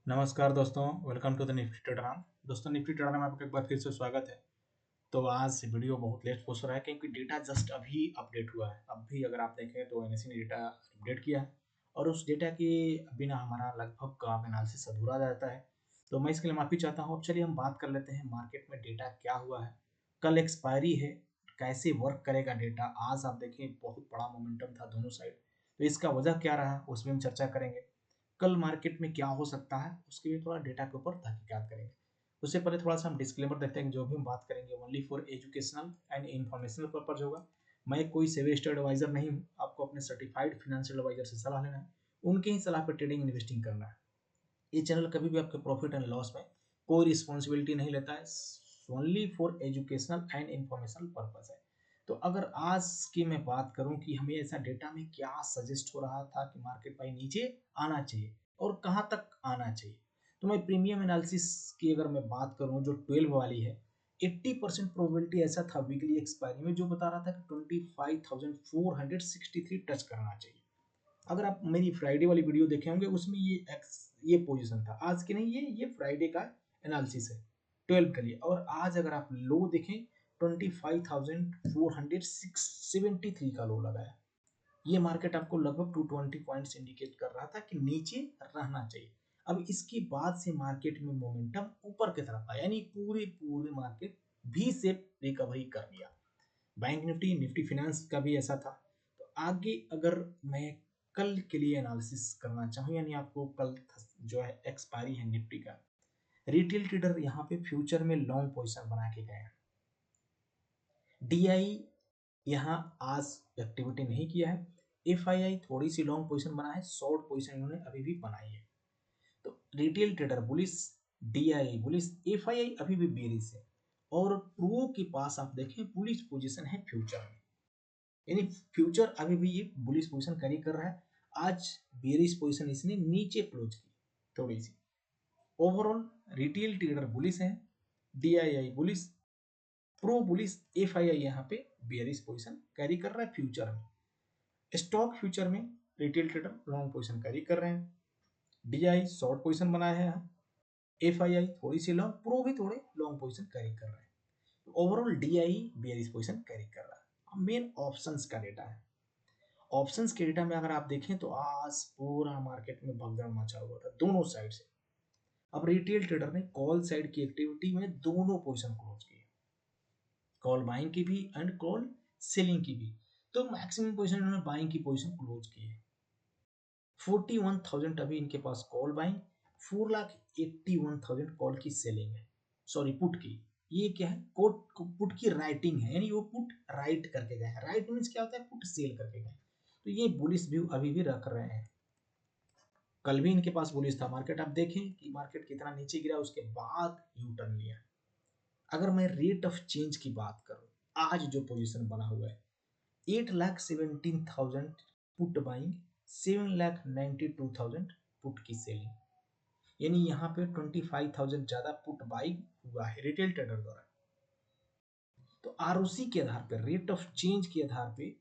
नमस्कार दोस्तों, welcome to the Nifty trader. दोस्तों, निफ्टी ट्रेडर में आपका एक बार फिर से स्वागत है। तो आज वीडियो बहुत लेट पोस्ट हो रहा है क्योंकि डेटा जस्ट अभी अपडेट हुआ है। अभी अगर आप देखें तो एनएससी ने डेटा अपडेट किया है और उस डेटा के बिना हमारा लगभग काम एनालिसिस अधूरा रहता है। तो मैं इसके लिए माफ़ी चाहता हूँ। अब चलिए हम बात कर लेते हैं मार्केट में डेटा क्या हुआ है। कल एक्सपायरी है, कैसे वर्क करेगा डेटा। आज आप देखें बहुत बड़ा मोमेंटम था दोनों साइड, तो इसका वजह क्या रहा उसमें हम चर्चा करेंगे। कल मार्केट में क्या हो सकता है उसके लिए थोड़ा डेटा के ऊपर तहकीकात करेंगे। उससे पहले थोड़ा सा हम डिस्क्लेमर देखते हैं कि जो भी हम बात करेंगे only for educational and informational purpose होगा। मैं कोई सेवेस्टर एडवाइजर नहीं हूँ, आपको अपने सर्टिफाइड फाइनेंशियल एडवाइजर से सलाह लेना है, उनके ही सलाह पर ट्रेडिंग इन्वेस्टिंग करना है। ये चैनल कभी भी आपके प्रॉफिट एंड लॉस में कोई रिस्पॉन्सिबिलिटी नहीं लेता है, only for educational and informational purpose है। तो अगर आज की मैं बात करूं कि हमें ऐसा डेटा में क्या सजेस्ट हो रहा था कि मार्केट भाई नीचे आना चाहिए और कहां तक आना चाहिए, तो मैं प्रीमियम एनालिसिस की अगर मैं बात करूं जो 12 वाली है, 80% प्रोबेबिलिटी ऐसा था वीकली एक्सपायरी में जो बता रहा था कि 25,463 टच करना चाहिए। अगर आप मेरी फ्राइडे वाली वीडियो देखे होंगे उसमें ये पोजीशन था, आज की नहीं, ये फ्राइडे का एनालिसिस है 12 के लिए। और आज अगर आप लो देखें 25,473 का लो लगाया। ये मार्केट आपको लगभग 220 पॉइंट्स इंडिकेट कर रहा था कि नीचे रहना चाहिए। अब इसके बाद से मार्केट में मोमेंटम ऊपर की तरफ आया, यानी पूरे पूरे मार्केट भी से रिकवरी कर लिया। बैंक निफ्टी निफ्टी फिनेंस का भी ऐसा था। तो आगे अगर मैं कल के लिए एनालिसिस करना चाहूँ, यानी आपको कल जो है एक्सपायरी है निफ्टी का, रिटेल ट्रेडर यहाँ पे फ्यूचर में लॉन्ग पोजीशन बना के गए हैं। डीआई यहाँ आज एक्टिविटी नहीं किया है। एफआईआई थोड़ी सी लॉन्ग पोजीशन बना है, शॉर्ट पोजीशन इन्होंने अभी भी बनाई है। तो retail trader bullish, DI bullish, FII अभी भी बेरिश है। और प्रो के पास आप देखें बुलिश पोजीशन है फ्यूचर में, यानी फ्यूचर अभी भी ये बुलिश पोजीशन कैरी कर रहा है। आज बेरिश पोजीशन इसने नीचे क्लोज की थोड़ी सी। ओवरऑल रिटेल ट्रेडर बुलिश है, DII bullish, pro bullish, FII यहाँ पे बेरिश पोजीशन कैरी कर रहा है फ्यूचर में। स्टॉक फ्यूचर में retail trader long position carry कर रहे हैं, डीआई शॉर्ट पोजीशन बनाया है, एफआईआई थोड़ी सी लॉन्ग, प्रो भी थोड़े लॉन्ग पोजीशन कैरी कर रहे हैं। Overall DI bearish position carry कर रहा है। अब मेन ऑप्शंस का डेटा है। ऑप्शंस के डेटा में अगर आप देखें तो आज पूरा मार्केट में भगदड़ मचा हुआ था दोनों साइड से। अब रिटेल ट्रेडर ने कॉल साइड की एक्टिविटी में दोनों पोजीशन क्लोज की, कॉल बाइंग की भी एंड कॉल सेलिंग की भी। तो मैक्सिमम पोजीशन इन्होंने बाइंग की पोजीशन क्लोज की है। 41,000 अभी इनके पास कॉल बाइंग, 4,81,000 कॉल की सेलिंग है, सॉरी पुट की। ये क्या है, कोट पुट की राइटिंग है, यानी वो पुट राइट करके गए हैं। राइट मीन्स क्या होता है, पुट सेल करके गए। तो ये बुलिश व्यू अभी भी रख रहे हैं। कल भी इनके पास बुलिश था मार्केट। आप देखें कि मार्केट कितना नीचे गिरा, उसके बाद यू टर्न लिया। अगर मैं रेट ऑफ चेंज की बात करूं, आज जो पोजीशन बना हुआ है 8,17,000 पुट बाइंग, 7,92,000 पुट की सेलिंग, यानी यहाँ पे 25,000 ज्यादा पुट बाइंग हुआ है रिटेल ट्रेडर द्वारा। तो आरओसी के आधार पर, रेट ऑफ चेंज के आधार पे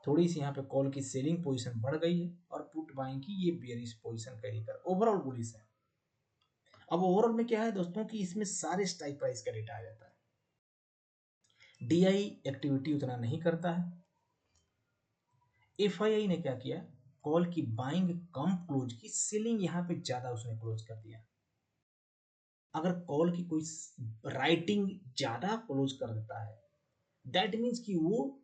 थोड़ी सी यहाँ पे कॉल की सेलिंग पोजीशन बढ़ गई है और पुट बाइंग की ये बेयरिश पोजीशन कैरी कर ओवरऑल बुलिश है। अब ओवरऑल में क्या है दोस्तों कि इसमें सारे स्ट्राइक प्राइस का डेटा आ जाता है। डीआई एक्टिविटी उतना नहीं करता है। एफआईआई ने क्या किया, कॉल की बाइंग कम क्लोज की, सेलिंग यहाँ पे ज्यादा उसने क्लोज कर दिया। अगर कॉल की कोई राइटिंग ज्यादा क्लोज कर देता है, दैट मीन्स कि वो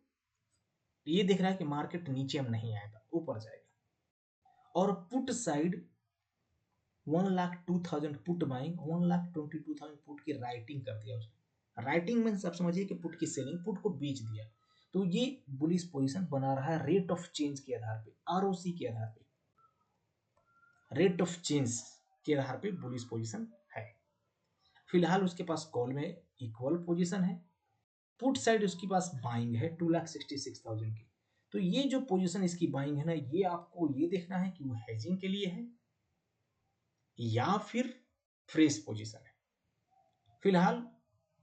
ये दिख रहा है कि मार्केट नीचे हम नहीं आएगा, ऊपर जाएगा। और put side 1,02,000 put buying, 1,22,000 put की राइटिंग कर दिया उसने। राइटिंग मीन्स आप समझिए कि पुट की सेलिंग, पुट को बेच दिया। तो ये बुलिश पोजीशन बना रहा है रेट ऑफ चेंज के आधार पे, आरओसी के आधार पे, रेट ऑफ चेंज के आधार पे बुलिश पोजीशन है। फिलहाल उसके पास कॉल में इक्वल पोजीशन है, पुट साइड उसके पास बाइंग है 2,66,000 की। तो ये जो पोजीशन इसकी बाइंग है ना, ये आपको ये देखना है कि वो हेजिंग के लिए है या फिर फ्रेश पोजीशन है। फिलहाल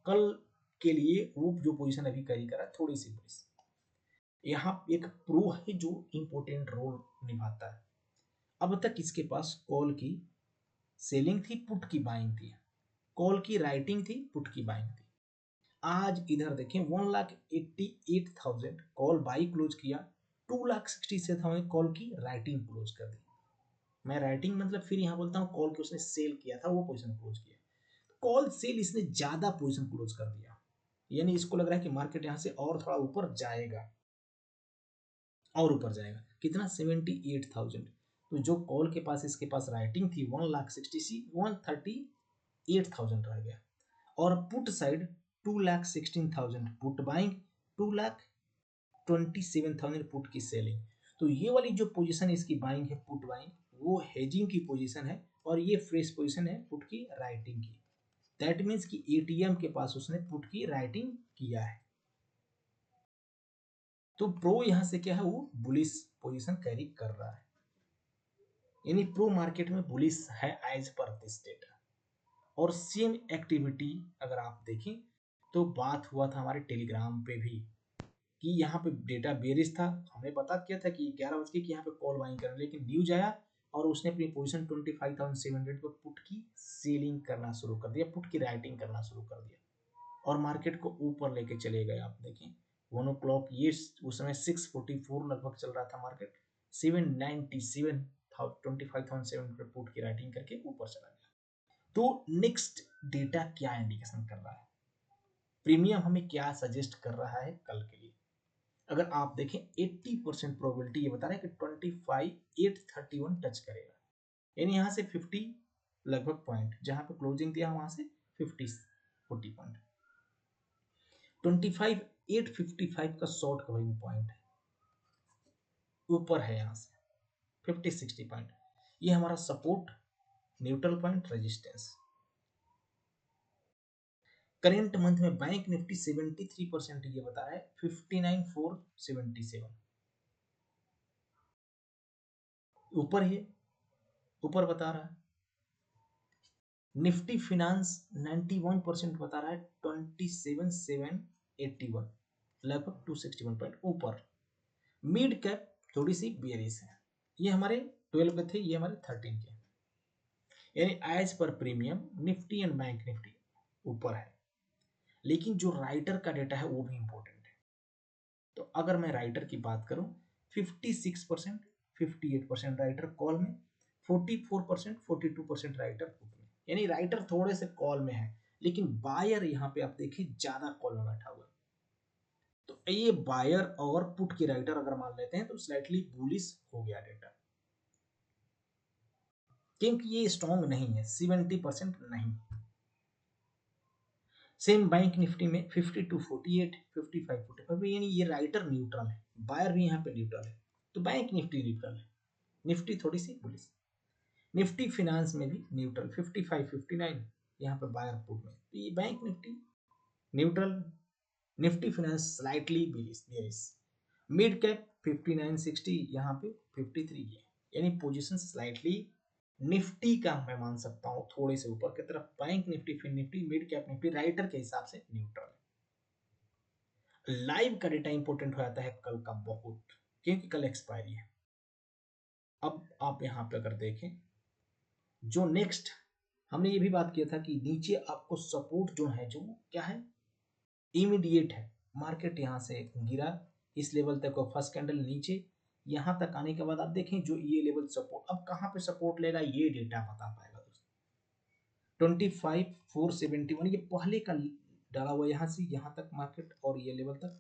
कल के लिए वो जो पोजीशन अभी कैरी करा थोड़ी सी बुलिश। यहाँ एक प्रो है जो इंपॉर्टेंट रोल निभाता है। अब तक इसके पास कॉल की सेलिंग थी, पुट की बाइंग थी, कॉल की राइटिंग थी, पुट की बाइंग थी। आज इधर देखें 1,88,000 कॉल बाई क्लोज किया, 2,67,000 कॉल की राइटिंग क्लोज कर दी। मैं राइटिंग मतलब फिर यहाँ बोलता हूँ कॉल की उसने सेल किया था, वो पोजीशन क्लोज किया। कॉल सेल इसने ज्यादा पोजीशन क्लोज कर दिया, यानी इसको लग रहा है कि मार्केट यहाँ से और थोड़ा ऊपर जाएगा, और ऊपर जाएगा। कितना? 78,000। तो जो कॉल के पास इसके पास राइटिंग थी 1,38,000 रह गया। और put side 2,16,000 put buying, 2,27,000 put की सेलिंग। तो ये वाली जो पोजीशन इसकी बाइंग है, पुट बाइंग, वो हेजिंग की पोजीशन है, और ये फ्रेश पोजीशन है पुट की राइटिंग की। दैट मीन्स कि एटीएम के पास उसने पुट की राइटिंग किया है। तो प्रो यहां से क्या है, वो बुलिश पोजीशन कैरी कर रहा है, यानी प्रो मार्केट में बुलिश है एज पर दिस डेटा। और सेम एक्टिविटी अगर आप देखें तो बात हुआ था हमारे टेलीग्राम पे भी कि यहाँ पे डेटा बेरिश था, हमने बता किया था कि 11 बज के कि यहाँ पे कॉल बाइंग करना, लेकिन न्यूज आया और उसने अपनी पोजीशन 25,700 पर पुट की सेलिंग करना शुरू कर दिया, पुट की राइटिंग करना शुरू कर दिया, और मार्केट को ऊपर लेके चले गए। आप देखें 1 o'clock, ये उस समय 644 लगभग चल रहा था मार्केट, 797 25,700 पुट की राइटिंग करके ऊपर चला गया। तो नेक्स्ट डेटा क्या इंडिकेशन कर रहा है, प्रीमियम हमें क्या सजेस्ट कर रहा है कल के लिए? अगर आप देखें 80% प्रोबेबिलिटी ये बता रहा है कि 25,831 टच करेगा, यानी यहाँ से 50 लगभग पॉइंट, जहां पे क्लोजिंग दिया वहां से 40 पॉइंट, 25,855 का शॉर्ट कवरिंग पॉइंट है, ऊपर है यहाँ से 50-60 पॉइंट। ये हमारा support, neutral point, resistance. Current month में बैंक निफ्टी 73% ये बता रहा है, 59,477 ऊपर, ही ऊपर बता रहा है। निफ्टी फिनांस 91% बता रहा है, 27,781 लगभग 261 पॉइंट ऊपर। मिड कैप थोड़ी सी बेरिश है, ये हमारे 12 के थे, ये हमारे 13 के, यानी as per premium Nifty and bank Nifty ऊपर है। लेकिन जो राइटर का डेटा है वो भी इंपॉर्टेंट है। तो अगर मैं राइटर की बात करूं, 56%, 58% राइटर कॉल में, 44%, 42% राइटर पुट में, यानी राइटर थोड़े से कॉल में है, लेकिन बायर यहाँ पे आप देखिए ज्यादा कॉल में बैठा हुआ है। तो ये बायर और पुट की राइटर अगर मान लेते हैं तो स्लाइटली बुलिश हो गया डेटा, क्योंकि ये स्ट्रॉन्ग नहीं है, 70% नहीं। सेम बैंक निफ्टी में 52-48, 55-45, यानी ये राइटर न्यूट्रल है, बायर भी यहाँ पे न्यूट्रल है, तो बैंक निफ्टी न्यूट्रल है, निफ्टी थोड़ी सी बुलिश। निफ्टी फिनांस में भी न्यूट्रल, 55-59 यहाँ पे बायर पुट में, तो ये bank Nifty neutral, Nifty finance slightly bearish. Mid cap 59-60 यहाँ पे 53 है, यानी पोजीशन स्लाइटली निफ्टी का मैं मान सकता हूँ थोड़े से ऊपर की तरफ, bank Nifty, fin Nifty, mid cap Nifty writer के हिसाब से न्यूट्रल। लाइव का डेटा इंपॉर्टेंट हो जाता है कल का बहुत, क्योंकि कल एक्सपायरी है। अब आप यहाँ पे अगर देखें, जो नेक्स्ट हमने ये भी बात किया था कि नीचे आपको सपोर्ट जोन है, जो क्या है, इमीडिएट है। मार्केट यहाँ से गिरा, इस लेवल तक फर्स्ट कैंडल नीचे, यहाँ तक आने के बाद आप देखें जो ये लेवल सपोर्ट, अब कहाँ पे सपोर्ट लेगा ये डेटा बता पाएगा दोस्तों। 25,471 ये पहले का डाला हुआ, यहाँ से यहाँ तक मार्केट और ये लेवल तक,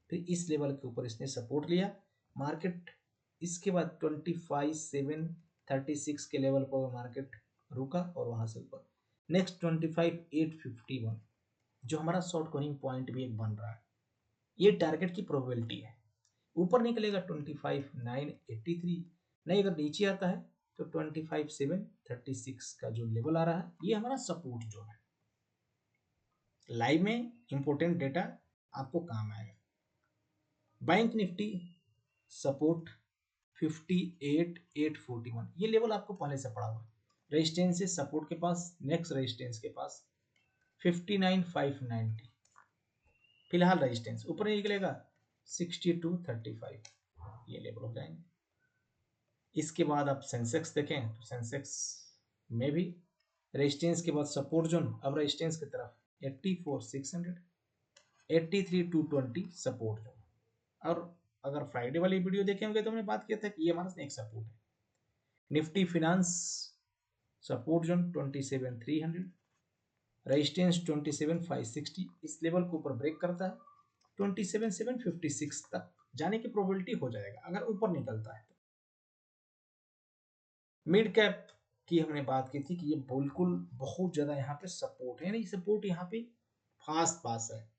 फिर इस लेवल के ऊपर इसने सपोर्ट लिया मार्केट, इसके बाद 25,736 के लेवल पर मार्केट रुका और वहां से ऊपर नेक्स्ट 25,851 जो हमारा शॉर्ट कवरिंग पॉइंट भी एक बन रहा है, ये टारगेट की प्रोबेबिलिटी है। ऊपर निकलेगा 25,983, नहीं अगर नीचे आता है तो 25,736 का जो लेवल आ रहा है ये हमारा सपोर्ट जोन है। लाइव में इंपॉर्टेंट डेटा आपको काम आएगा। बैंक निफ्टी सपोर्ट 58,841 ये लेवल आपको पहले से पड़ा हुआ है, रेजिस्टेंस से सपोर्ट के पास, नेक्स्ट रेजिस्टेंस के पास 59,590, फिलहाल रेजिस्टेंस ऊपर नहीं निकलेगा 62,35 ये लेवल हो जाएंगे। इसके बाद आप सेंसेक्स देखें तो सेंसेक्स में भी रेजिस्टेंस के बाद सपोर्ट जोन, अब रेजिस्टेंस की तरफ 84,600, 83,220 सपोर्ट जोन। और अगर फ्राइडे वाली वीडियो देखे होंगे तो हमने बात किया था कि ये हमारा एक सपोर्ट है। Nifty finance support zone 27,300, resistance 27,560, इस लेवल को ऊपर ब्रेक करता है 27,756 तक जाने की प्रोबेबिलिटी हो जाएगा अगर ऊपर निकलता है। मिड कैप की हमने बात की थी कि ये बिल्कुल बहुत ज्यादा यहाँ पे सपोर्ट है, यानी सपोर्ट यहाँ पे फास्ट पास है,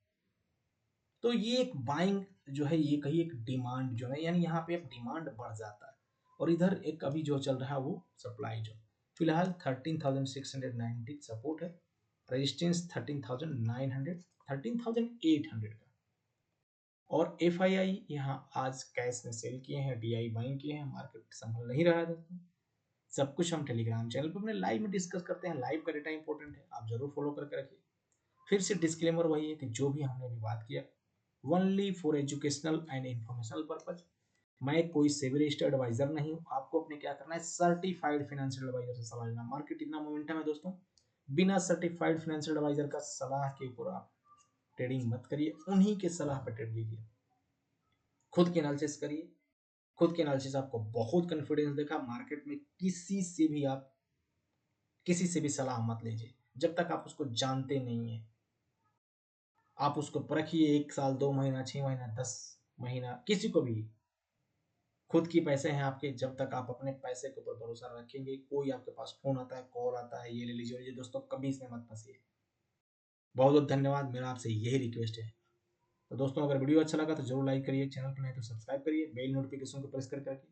तो ये एक बाइंग जो है, ये कहीं एक डिमांड जो है, यानी यहाँ पे एक डिमांड बढ़ जाता है। और इधर एक अभी जो चल रहा है वो सप्लाई जो फिलहाल 13,690 सपोर्ट है, रेजिस्टेंस 13,900, 13,800 का। और FII यहाँ आज कैश में सेल किए हैं, DI बाइंग किए हैं, मार्केट संभल नहीं रहा है दोस्तों। सब कुछ हम टेलीग्राम चैनल पर अपने लाइव में डिस्कस करते हैं, लाइव का डेटा इंपॉर्टेंट है, आप जरूर फॉलो करके रखिए। फिर से डिस्क्लेमर वही है कि जो भी हमने अभी बात किया only for educational and informational purpose. मैं कोई सेबी रजिस्टर्ड एडवाइजर नहीं हूँ, आपको अपने क्या करना है, सर्टिफाइड फाइनेंशियल एडवाइजर से सलाह लेना। मार्केट इतना मोमेंटम है दोस्तों, बिना सर्टिफाइड फाइनेंशियल एडवाइजर का सलाह के ऊपर आप ट्रेडिंग मत करिए, उन्हीं के सलाह पर ट्रेड लीजिए। खुद की एनालिसिस करिए, खुद के एनालिसिस आपको बहुत कॉन्फिडेंस देगा। मार्केट में किसी से भी सलाह मत लीजिए जब तक आप उसको जानते नहीं है। आप उसको परखिए 1 साल 2 महीना 6 महीना 10 महीना, किसी को भी। खुद की पैसे हैं आपके, जब तक आप अपने पैसे के ऊपर भरोसा रखेंगे, कोई आपके पास फोन आता है, कॉल आता है, ये ले लीजिए दोस्तों, कभी इसमें मत फंसिए। बहुत बहुत धन्यवाद, मेरा आपसे यही रिक्वेस्ट है। तो दोस्तों अगर वीडियो अच्छा लगा तो जरूर लाइक करिए, चैनल पर नहीं तो सब्सक्राइब करिए, बेल नोटिफिकेशन को प्रेस करके रखिए।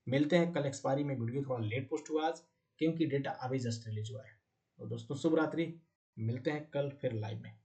मिलते हैं कल एक्सपायरी में, वीडियो थोड़ा लेट पोस्ट हुआ आज क्योंकि डेटा अभी जस्ट रिलीज हुआ है। तो दोस्तों शुभ रात्रि, मिलते हैं कल फिर लाइव में।